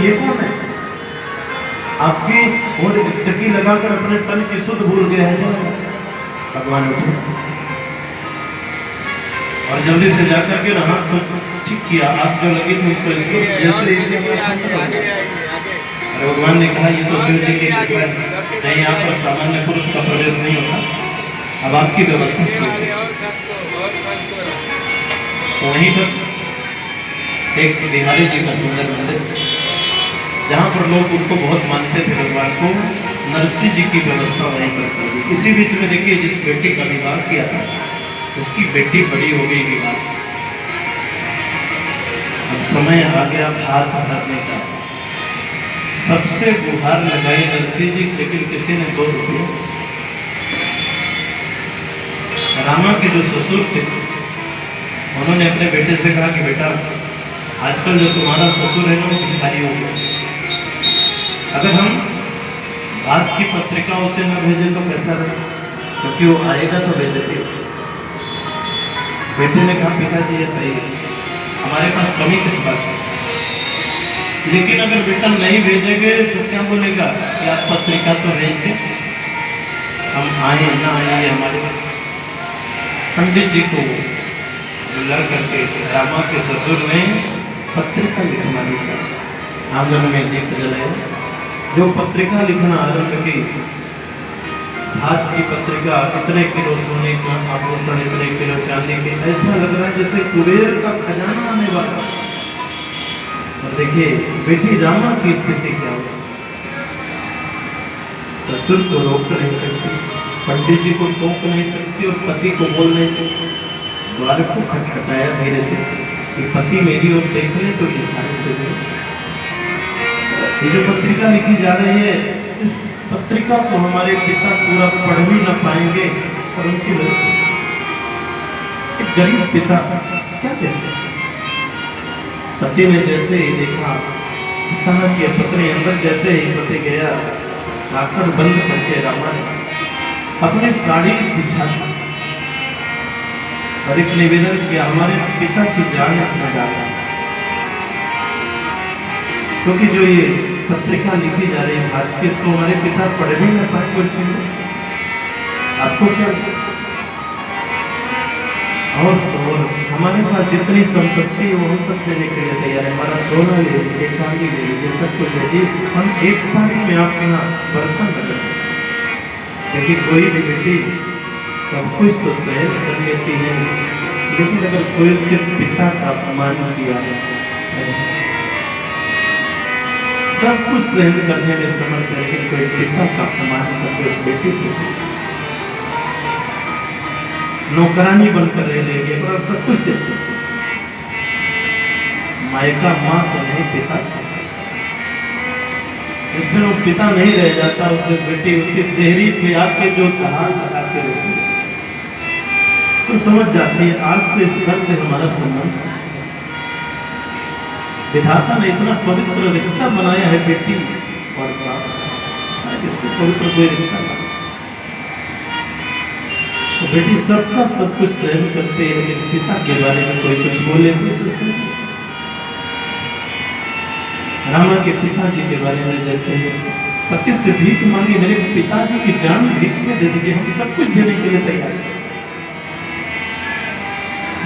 ये कौन है? आपकी और चक्की लगाकर अपने तन की सुध भूल गए हैं। भगवान उठे और जल्दी से जाकर के ना हाथ को ठीक किया, आग जो लगी थी उसको स्पर्श जैसे अरे भगवान ने कहा ये तो शिव जी की कृपा है, नहीं यहाँ पर सामान्य पुरुष का प्रवेश नहीं होता, अब आपकी व्यवस्था वहीं पर एक बिहारी जी का सुंदर मंदिर जहाँ पर लोग उनको बहुत मानते थे भगवान को, नरसिंह जी की व्यवस्था वहीं पर कर दी। इसी बीच में देखिए जिस बेटी का विवाह किया था उसकी बेटी बड़ी हो गई विवाह, अब समय आ गया भात भरने का, सबसे गुहार लगाई नरसिंह जी, लेकिन किसी ने 2 रुपये। रामा के जो ससुर थे उन्होंने अपने बेटे से कहा कि बेटा आजकल जो तुम्हारा ससुर है ना वो भिखारी हो गया, अगर हम भात की पत्रिका उसे न भेजें तो कैसा रहे, क्योंकि वो आएगा तो भेजेंगे। बेटे ने कहा पिताजी ये सही है, हमारे पास कमी किस बात है, लेकिन अगर बेटा नहीं भेजेंगे तो क्या बोलेगा कि आप पत्रिका तो भेज दें, हम आए ना आए। हमारे पंडित जी को बुला करके रामा के ससुर ने पत्रिका लिखवानी चाहिए, आंगन में दीप जलाया, जो पत्रिका लिखना आरंभ की, भात की पत्रिका, इतने किलो सोने का आभूषण, इतने किलो चांदी के, ऐसा लग रहा है जैसे कुबेर का खजाना आने वाला। और देखिए बेटी रामा की स्थिति क्या हो, ससुर को रोक नहीं सकती, पंडित जी को टोक नहीं सकती और पति को बोल नहीं सकती। द्वार को खटखटाया धीरे से कि पति मेरी ओर देख ले तो इशारे से दे। ये जो पत्रिका लिखी जा रही है, इस पत्रिका को हमारे पिता पूरा पढ़ भी न पाएंगे और उनकी मृत्यु। एक गरीब पिता क्या कह सकते। पति ने जैसे ही देखा सहा की पत्नी अंदर जैसे ही पति गया, आकर बंद करके रामा ने अपनी साड़ी बिछा दी और एक निवेदन किया, हमारे पिता की जान इसमें डाला, क्योंकि जो ये पत्रिका लिखी जा रही है आज के, इसको हमारे पिता पढ़ भी न पाए बोलते हैं, आपको क्या और हमारे पास जितनी संपत्ति है वो हम सब देने के लिए तैयार है, हमारा सोना ले लीजिए, चांदी ले लीजिए, सब कुछ भेजिए, हम एक साल में आपके यहाँ बर्तन लगे। क्योंकि कोई भी बेटी सब कुछ तो सहन कर लेती है, लेकिन अगर कोई उसके पिता का अपमान किया सहन, सब कुछ सहन करने में समर्थ है, लेकिन कोई पिता का अपमान करके उस बेटी से नौकरानी बनकर रह लेंगे, बड़ा सब कुछ देते, मायका माँ से नहीं पिता से। जिसमें वो पिता नहीं रह जाता, उसमें बेटी उसी देहरी पे आके जो दहाड़ लगा के रहती है, तो समझ जाती है आज से इस घर से हमारा संबंध। विधाता ने इतना पवित्र रिश्ता बनाया है बेटी और बाप, शायद इससे पवित्र कोई रिश्ता नहीं। तो बेटी सबका सब कुछ सहन करते हैं, लेकिन पिता के बारे में कोई कुछ बोले तो उसे सहन। रामा के पिताजी के बारे में जैसे पति से भीख मांगी, मेरे पिताजी की जान भीख में दे दीजिए, हम सब कुछ देने के लिए तैयार हैं।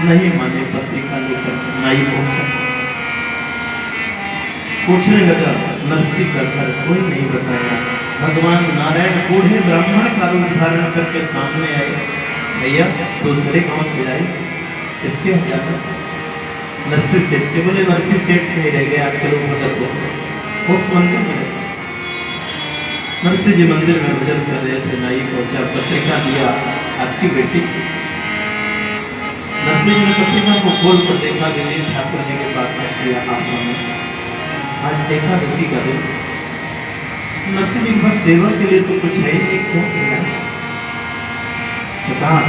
नहीं माने, पत्रिका लेकर नाई पहुंचा, पूछने लगा नरसिंह का घर कोई नहीं बताया। भगवान नारायण बूढ़े ब्राह्मण का रूप धारण करके सामने आए, भैया दूसरे गांव से आए, किसके यहाँ? नरसिंह सेठ के। बोले नरसिंह सेठ नहीं रह गए, आजकल वो भगत हो उस मंदिर में। नरसिंह जी मंदिर में भजन कर रहे थे, नाई पहुंचा, पत्रिका दिया, आपकी बेटी। नरसिंह जी ने पत्रिका को खोल कर देखा, दिलीप ठाकुर जी के पास किया, आप सामने आज एकादशी का दिन। नरसिंह जी के पास सेवा के लिए तो कुछ है ही नहीं, क्या कहना। तो कहा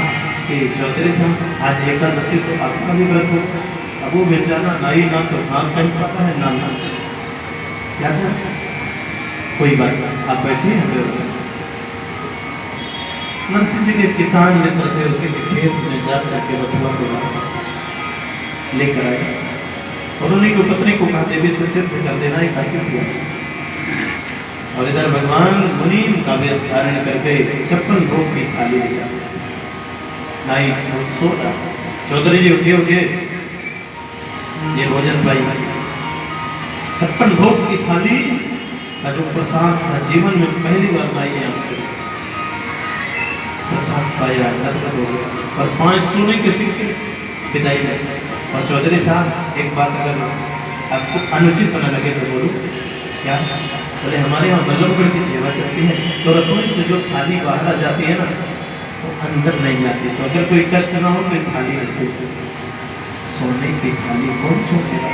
कि चौधरी साहब आज एकादशी तो आपका भी व्रत हो। अब वो बेचारा नाई ना तो नाम कहीं पता है ना ना क्या चाहता। कोई बात नहीं, आप बैठिए, हम व्यवस्था। नरसिंह जी के किसान मित्र थे, उसी के खेत में जा करके बथुआ को लेकर आए। और उन्हीं को पत्नी को कहा देवी से सिद्ध कर देना एक कार्य किया। और इधर भगवान मुनि का वेश धारण करके 56 भोग की थाली लिया। नाई सो रहा, चौधरी जी उठिए उठिए, ये भोजन पाई। 56 भोग की थाली का जो प्रसाद था, जीवन में पहली बार नाई ने हमसे प्रसाद पाया, नर्वस हो गया और 5 सोने के सिक्के विदाई लगे। और चौधरी साहब एक बात अगर आपको अनुचित न लगे तो बोलो क्या? बोले हमारे यहाँ बल्लभगढ़ की सेवा चलती है तो रसोई से जो थाली बाहर आ जाती है ना वो अंदर नहीं जाती, तो अगर कोई कष्ट ना हो तो थाली रखो। सोने की थाली कौन छोड़ेगा?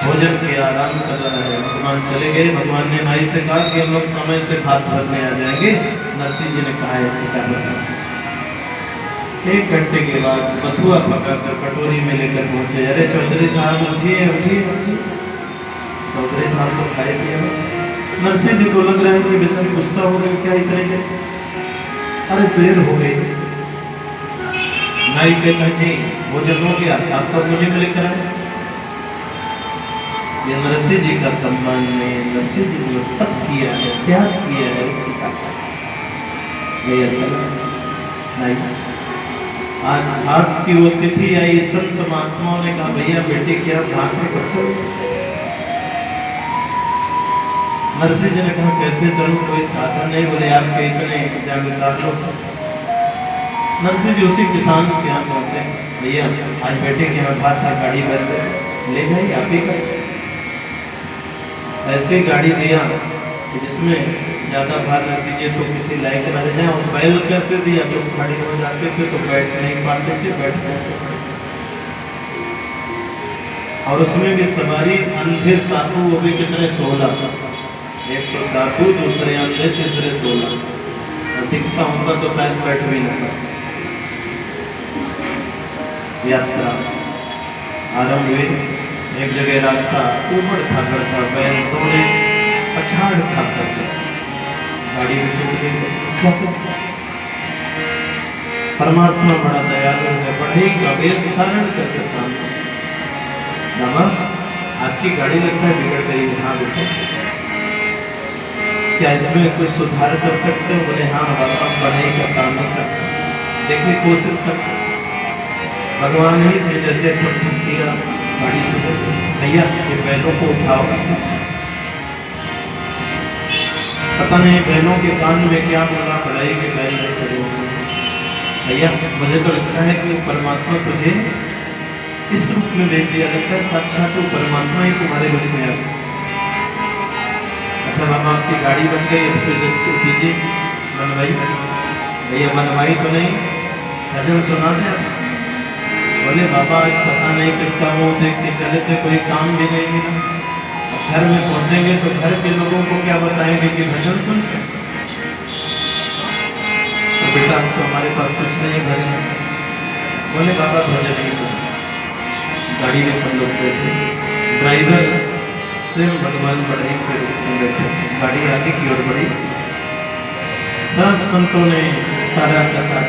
भोजन किया, आराम कर रहा है, भगवान चले गए। भगवान ने नाई से कहा कि हम लोग समय से भात भरने आ जाएंगे। नरसिंह जी ने कहा है क्या बता। 1 घंटे के बाद बथुआ पकाकर कटोरी में लेकर पहुंचे। अरे चौधरी साहब उठिए उठिए उठिए। चौधरी साहब तो खाए पिए। नरसिंह जी को लग रहा है कि बेचारे गुस्सा हो गए, क्या ही करेंगे, अरे देर हो गई। नाई कहता नहीं भोजन हो गया, आपका मुझे में लेकर आए। ये नरसिंह जी का सम्मान नहीं, नरसिंह जी ने तप किया है, त्याग किया है, उसकी भैया चला नहीं। आज भात की वो तिथि आई, संत महात्माओं ने कहा भैया बेटे क्या भात में बच्चा। नरसिंह जी ने कहा कैसे चलूं, कोई साधन नहीं। बोले आपके इतने जागीरदार लोग। नरसिंह जी उसी किसान के यहाँ पहुंचे। भैया आज बेटे के यहाँ भात था, गाड़ी भर ले जाइए आप ही कर। ऐसी गाड़ी दिया कि जिसमें ज़्यादा भार रख दीजिए तो किसी लायक न रह जाए। और बैल कैसे दिया, जो खड़े हो जाते थे तो बैठ नहीं पाते थे, बैठ जाते थे। और उसमें भी सवारी अंधे साधु, वो भी कितने 16, एक तो साधु, दूसरे अंधे, तीसरे 16। और दिखता होता तो शायद बैठ भी न पाते। यात्रा आरंभ हुई। एक जगह रास्ता ऊबड़ खाबड़ था, बैल दौड़े पछाड़ खा करके, गाड़ी में टूट गई। परमात्मा बड़ा दयालु है, बढ़ई का वेश धारण करके सामने। बाबा आपकी गाड़ी लगता है बिगड़ गई, हाँ बेटा क्या इसमें कुछ सुधार कर सकते हो? बोले हाँ बाबा, बढ़ई का काम नहीं करते, देखिए कोशिश करते। भगवान ही थे, जैसे ठुक ठुक किया गाड़ी सुधर गई। भैया ये बैलों को उठाओ। पता नहीं बैलों के कान में क्या बोला, बढ़ाई के बैल में खड़े हो गए। भैया मुझे तो लगता है कि परमात्मा तुझे इस रूप में देख लिया, लगता है साक्षात वो परमात्मा ही तुम्हारे रूप में आ गया। अच्छा बाबा आपकी गाड़ी बन गई, अब तो जैसे कीजिए बनवाई। भैया बनवाई तो नहीं, भजन सुना दिया। बोले बाबा पता नहीं किसका मुंह देख के चले थे, कोई काम भी नहीं मिला। घर में पहुंचेंगे तो घर के लोगों को क्या बताएंगे कि भजन सुन के। तो बेटा तो हमारे पास कुछ नहीं है घर में। बोले बाबा भजन ही सुन। गाड़ी में सब लोग बैठे, ड्राइवर स्वयं भगवान बढ़ई पे बैठे, गाड़ी आगे की ओर बढ़ी। सब संतों ने तारा का साथ